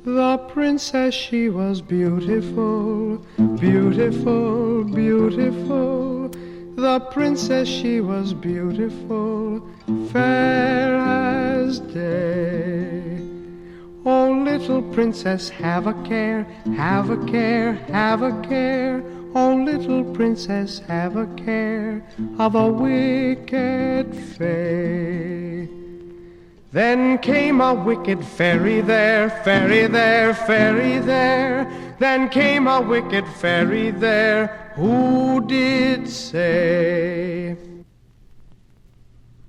The princess, she was beautiful, beautiful, beautiful. The princess, she was beautiful, fair as day. Oh, little princess, have a care, have a care, have a care. Oh, little princess, have a care of a wicked fay. Then came a wicked fairy there, fairy there, fairy there. Then came a wicked fairy there, who did say,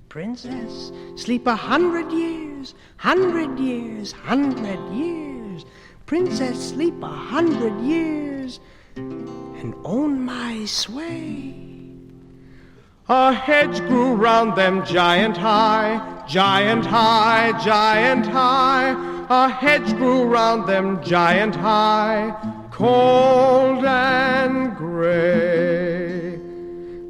Princess, sleep 100 years, 100 years, 100 years. Princess, sleep 100 years, and own my sway. A hedge grew round them giant high, giant high, giant high. A hedge grew round them giant high, cold and gray.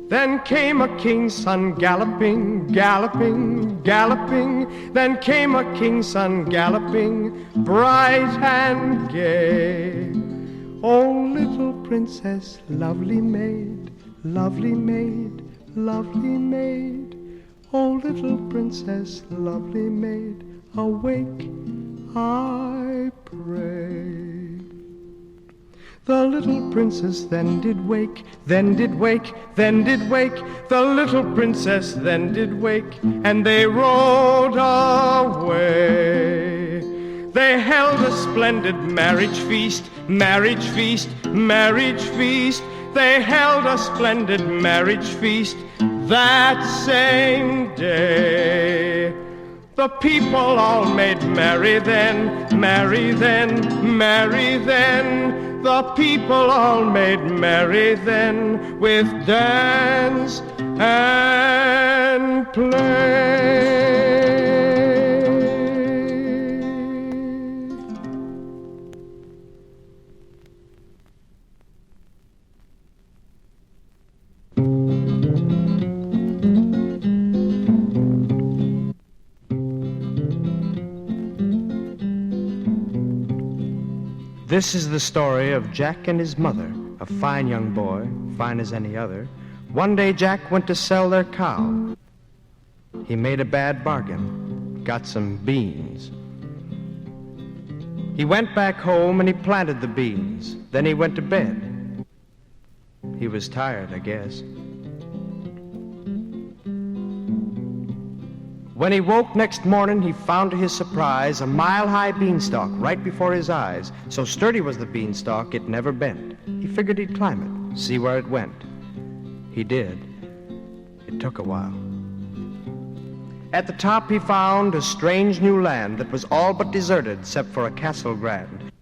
Then came a king's son galloping, galloping, galloping. Then came a king's son galloping, bright and gay. Oh, little princess, lovely maid, lovely maid, lovely maid. Oh, little princess, lovely maid, awake, I pray. The little princess then did wake, then did wake, then did wake. The little princess then did wake, and they rode away. They held a splendid marriage feast, marriage feast, marriage feast. They held a splendid marriage feast that same day. The people all made merry then, merry then, merry then. The people all made merry then with dance and play. This is the story of Jack and his mother, a fine young boy, fine as any other. One day Jack went to sell their cow. He made a bad bargain, got some beans. He went back home and he planted the beans. Then he went to bed. He was tired, I guess. When he woke next morning, he found to his surprise a mile-high beanstalk right before his eyes. So sturdy was the beanstalk, it never bent. He figured he'd climb it, see where it went. He did. It took a while. At the top, he found a strange new land that was all but deserted except for a castle grand.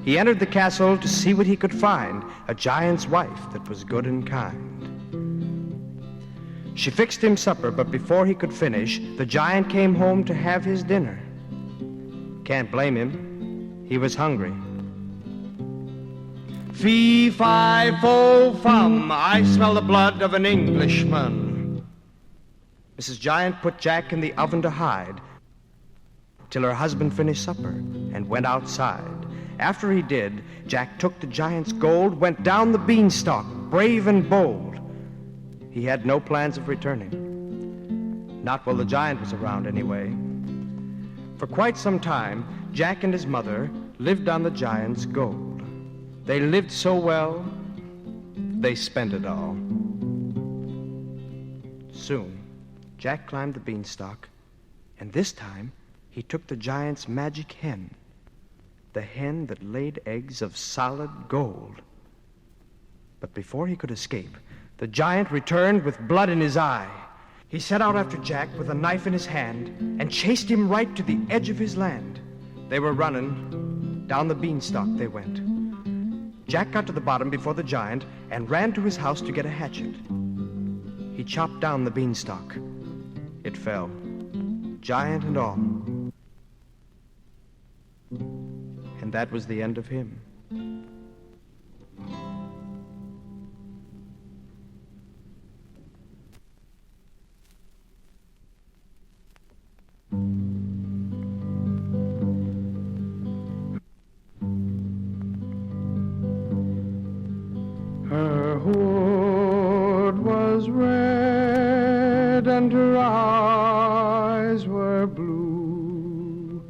He entered the castle to see what he could find, a giant's wife that was good and kind. She fixed him supper, but before he could finish, the giant came home to have his dinner. Can't blame him. He was hungry. Fee-fi-fo-fum, I smell the blood of an Englishman. Mrs. Giant put Jack in the oven to hide till her husband finished supper and went outside. After he did, Jack took the giant's gold, went down the beanstalk, brave and bold. He had no plans of returning. Not while the giant was around, anyway. For quite some time, Jack and his mother lived on the giant's gold. They lived so well, they spent it all. Soon, Jack climbed the beanstalk, and this time, he took the giant's magic hen, the hen that laid eggs of solid gold. But before he could escape, the giant returned with blood in his eye. He set out after Jack with a knife in his hand and chased him right to the edge of his land. They were running. Down the beanstalk they went. Jack got to the bottom before the giant and ran to his house to get a hatchet. He chopped down the beanstalk. It fell, giant and all. And that was the end of him. were blue.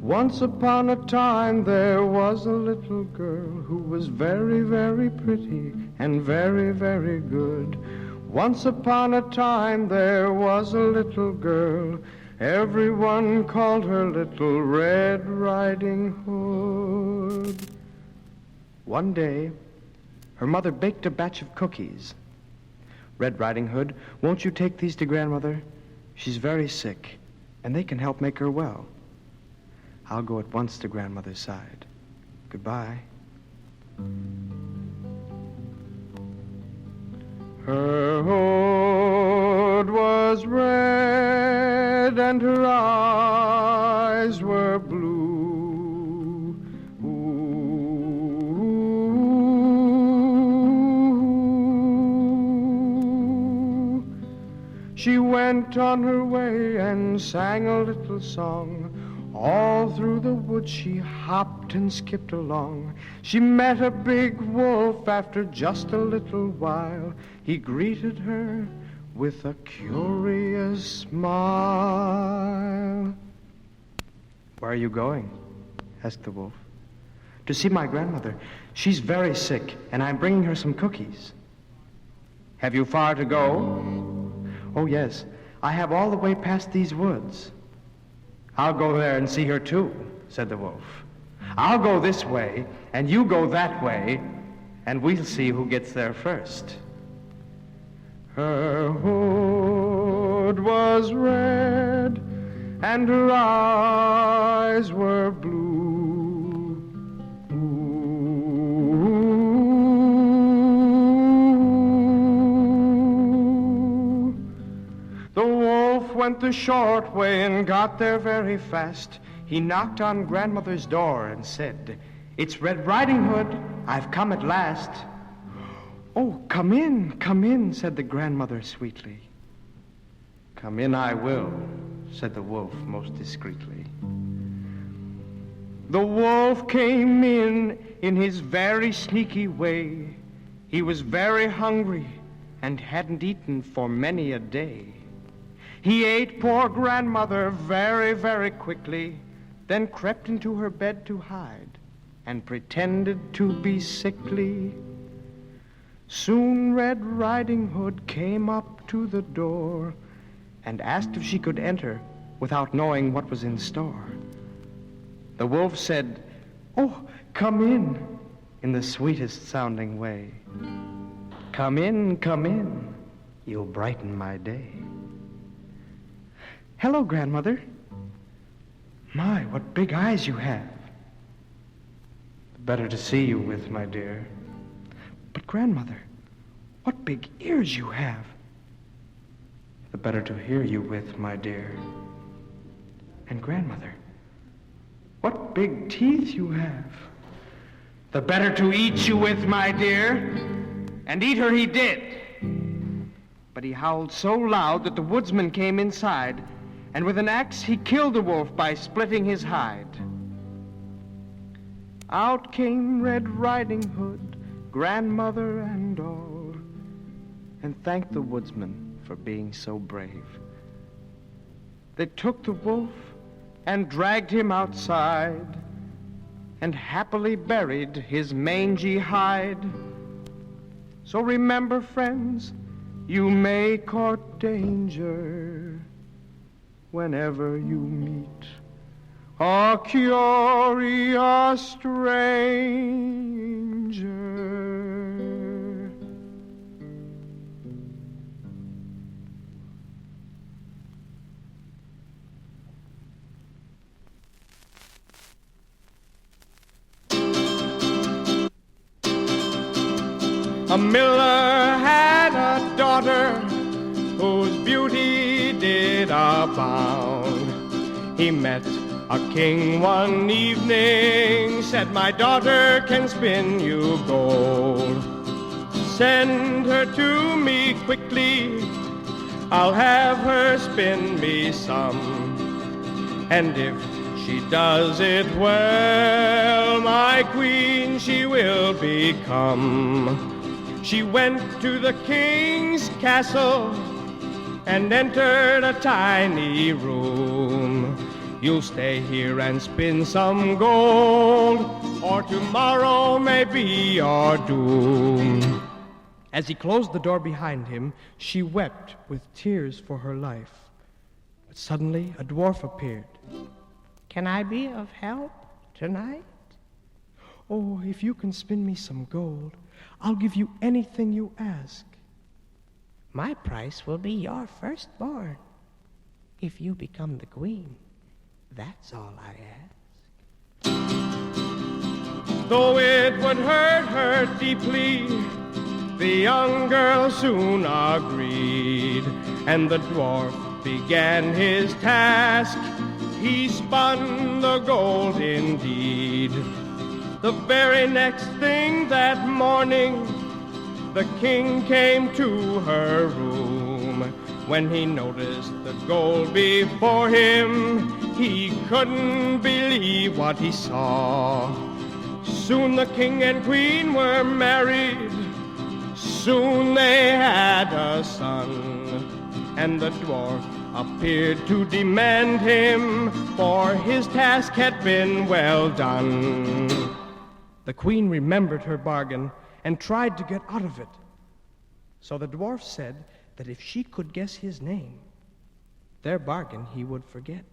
Once upon a time there was a little girl who was very, very pretty and very, very good. Once upon a time there was a little girl, everyone called her Little Red Riding Hood. One day, her mother baked a batch of cookies. Red Riding Hood, won't you take these to Grandmother? She's very sick, and they can help make her well. I'll go at once to Grandmother's side. Goodbye. Her hood was red and her eyes were blue. Ooh. She went on her way and sang a little song. All through the woods she hopped and skipped along. She met a big wolf after just a little while. He greeted her with a curious smile. Where are you going? Asked the wolf. To see my grandmother. She's very sick, and I'm bringing her some cookies. Have you far to go? Oh, yes. I have all the way past these woods. I'll go there and see her too, said the wolf. I'll go this way, and you go that way, and we'll see who gets there first. Her hood was red, and her eyes were blue. Ooh. The wolf went the short way and got there very fast. He knocked on Grandmother's door and said, "It's Red Riding Hood. I've come at last." "Oh, come in," said the grandmother sweetly. "Come in I will," said the wolf most discreetly. The wolf came in his very sneaky way. He was very hungry and hadn't eaten for many a day. He ate poor Grandmother very, very quickly, then crept into her bed to hide and pretended to be sickly. Soon Red Riding Hood came up to the door and asked if she could enter without knowing what was in store. The wolf said, "Oh, come in the sweetest sounding way. Come in, you'll brighten my day." "Hello, Grandmother." "My, what big eyes you have." "Better to see you with, my dear." "But, Grandmother, what big ears you have." "The better to hear you with, my dear." "And, Grandmother, what big teeth you have." "The better to eat you with, my dear." And eat her he did. But he howled so loud that the woodsman came inside, and with an axe he killed the wolf by splitting his hide. Out came Red Riding Hood, Grandmother and all, and thanked the woodsman for being so brave. They took the wolf and dragged him outside and happily buried his mangy hide. So remember, friends, you may court danger whenever you meet a curious stranger. A miller had a daughter whose beauty did abound. He met a king one evening, said, "My daughter can spin you gold. Send her to me quickly, I'll have her spin me some. And if She does it well, my queen she will become. She went to the king's castle and entered a tiny room. You'll stay here and spin some gold, or tomorrow may be your doom. As he closed the door behind him, she wept with tears for her life. But suddenly a dwarf appeared. Can I be of help tonight? Oh, if you can spin me some gold, I'll give you anything you ask. My price will be your firstborn. If you become the queen, that's all I ask. Though it would hurt her deeply, the young girl soon agreed, and the dwarf began his task. He spun the gold indeed. The very next thing that morning, the king came to her room. When he noticed the gold before him, he couldn't believe what he saw. Soon the king and queen were married. Soon they had a son, and the dwarf appeared to demand him, for his task had been well done. The queen remembered her bargain and tried to get out of it. So the dwarf said that if she could guess his name, their bargain he would forget.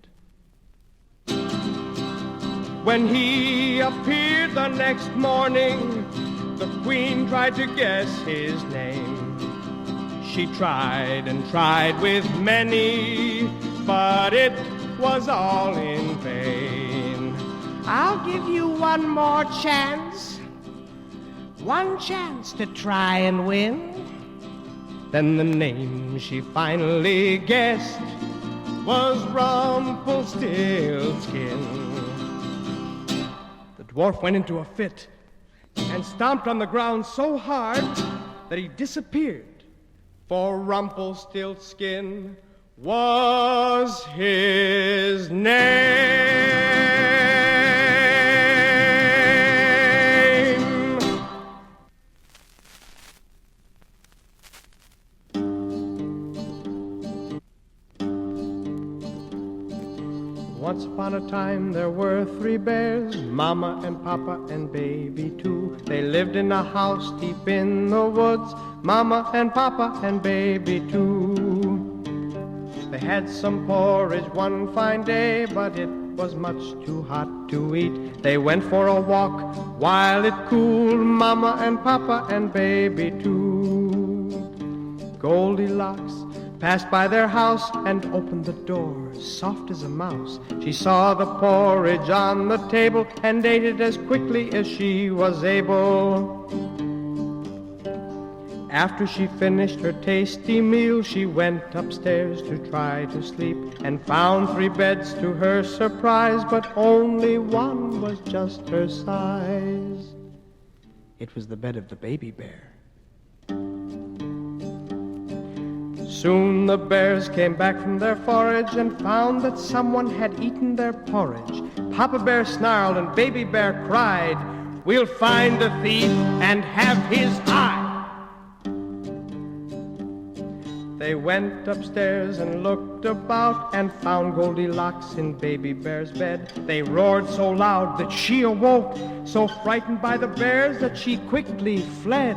When he appeared the next morning, the queen tried to guess his name. She tried and tried with many, but it was all in vain. I'll give you one more chance. One chance to try and win. Then the name she finally guessed was Rumpelstiltskin. The dwarf went into a fit and stomped on the ground so hard that he disappeared. For Rumpelstiltskin was his name. Once upon a time there were 3 bears, Mama and Papa and baby too. They lived in a house deep in the woods, Mama and Papa and baby too. They had some porridge one fine day, but it was much too hot to eat. They went for a walk while it cooled, Mama and Papa and baby too. Goldilocks passed by their house and opened the door, soft as a mouse. She saw the porridge on the table and ate it as quickly as she was able. After she finished her tasty meal, she went upstairs to try to sleep and found 3 beds to her surprise, but only one was just her size. It was the bed of the baby bear. Soon the bears came back from their forage and found that someone had eaten their porridge. Papa Bear snarled and Baby Bear cried, "We'll find the thief and have his eye." They went upstairs and looked about and found Goldilocks in Baby Bear's bed. They roared so loud that she awoke, so frightened by the bears that she quickly fled.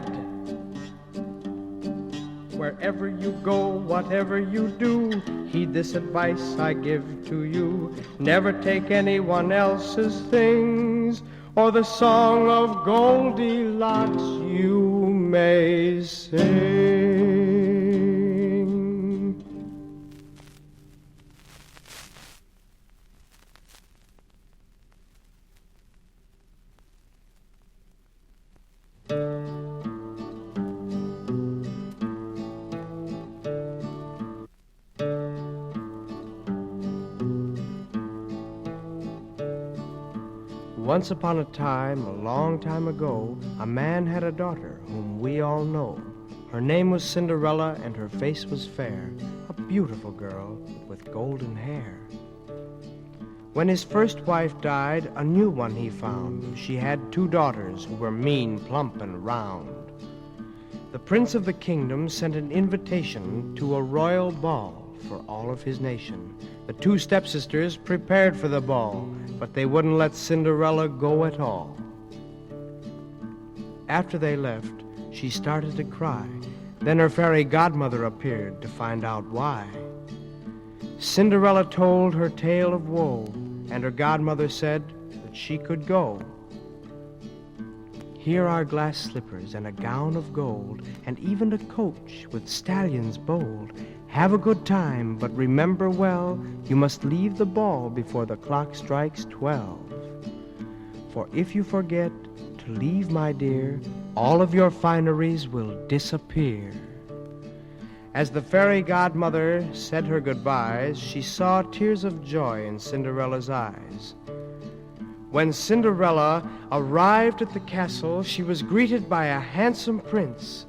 Wherever you go, whatever you do, heed this advice I give to you. Never take anyone else's things, or the song of Goldilocks you may sing. Once upon a time, a long time ago, a man had a daughter whom we all know. Her name was Cinderella and her face was fair, a beautiful girl with golden hair. When his first wife died, a new one he found. She had 2 daughters who were mean, plump, and round. The prince of the kingdom sent an invitation to a royal ball for all of his nation. The 2 stepsisters prepared for the ball, but they wouldn't let Cinderella go at all. After they left, she started to cry. Then her fairy godmother appeared to find out why. Cinderella told her tale of woe, and her godmother said that she could go. Here are glass slippers and a gown of gold, and even a coach with stallions bold. Have a good time, but remember well, you must leave the ball before the clock strikes 12. For if you forget to leave, my dear, all of your fineries will disappear. As the fairy godmother said her goodbyes, she saw tears of joy in Cinderella's eyes. When Cinderella arrived at the castle, she was greeted by a handsome prince.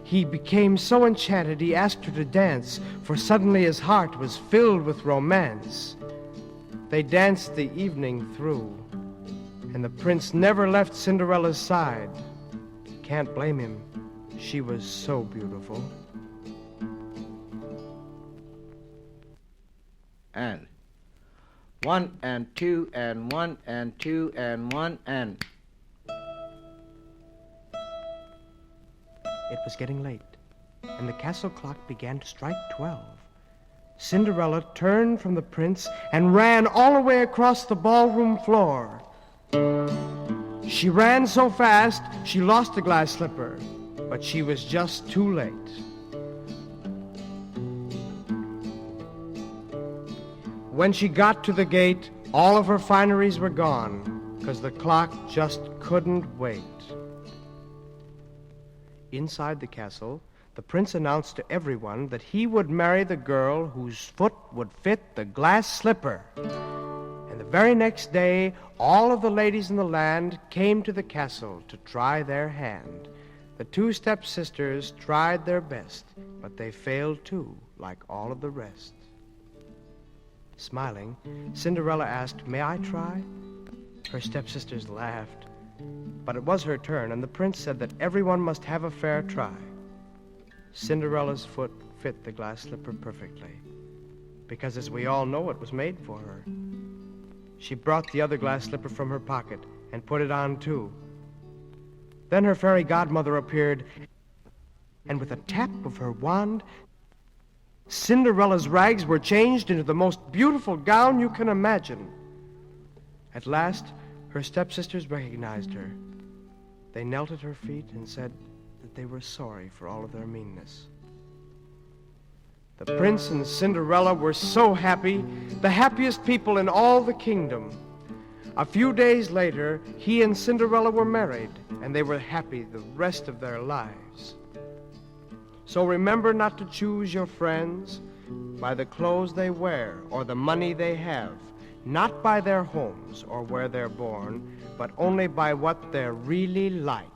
He became so enchanted he asked her to dance, for suddenly his heart was filled with romance. They danced the evening through, and the prince never left Cinderella's side. Can't blame him. She was so beautiful. And 1 and 2 and 1 and 2 and 1 and... It was getting late, and the castle clock began to strike 12. Cinderella turned from the prince and ran all the way across the ballroom floor. She ran so fast, she lost the glass slipper, but she was just too late. When she got to the gate, all of her fineries were gone, 'cause the clock just couldn't wait. Inside the castle, the prince announced to everyone that he would marry the girl whose foot would fit the glass slipper. And the very next day, all of the ladies in the land came to the castle to try their hand. The 2 stepsisters tried their best, but they failed too, like all of the rest. Smiling, Cinderella asked, "May I try?" Her stepsisters laughed, but it was her turn, and the prince said that everyone must have a fair try. Cinderella's foot fit the glass slipper perfectly, because as we all know, it was made for her. She brought the other glass slipper from her pocket and put it on too. Then her fairy godmother appeared, and with a tap of her wand, Cinderella's rags were changed into the most beautiful gown you can imagine. At last, her stepsisters recognized her. They knelt at her feet and said that they were sorry for all of their meanness. The prince and Cinderella were so happy, the happiest people in all the kingdom. A few days later, he and Cinderella were married, and they were happy the rest of their lives. So remember not to choose your friends by the clothes they wear or the money they have, not by their homes or where they're born, but only by what they're really like.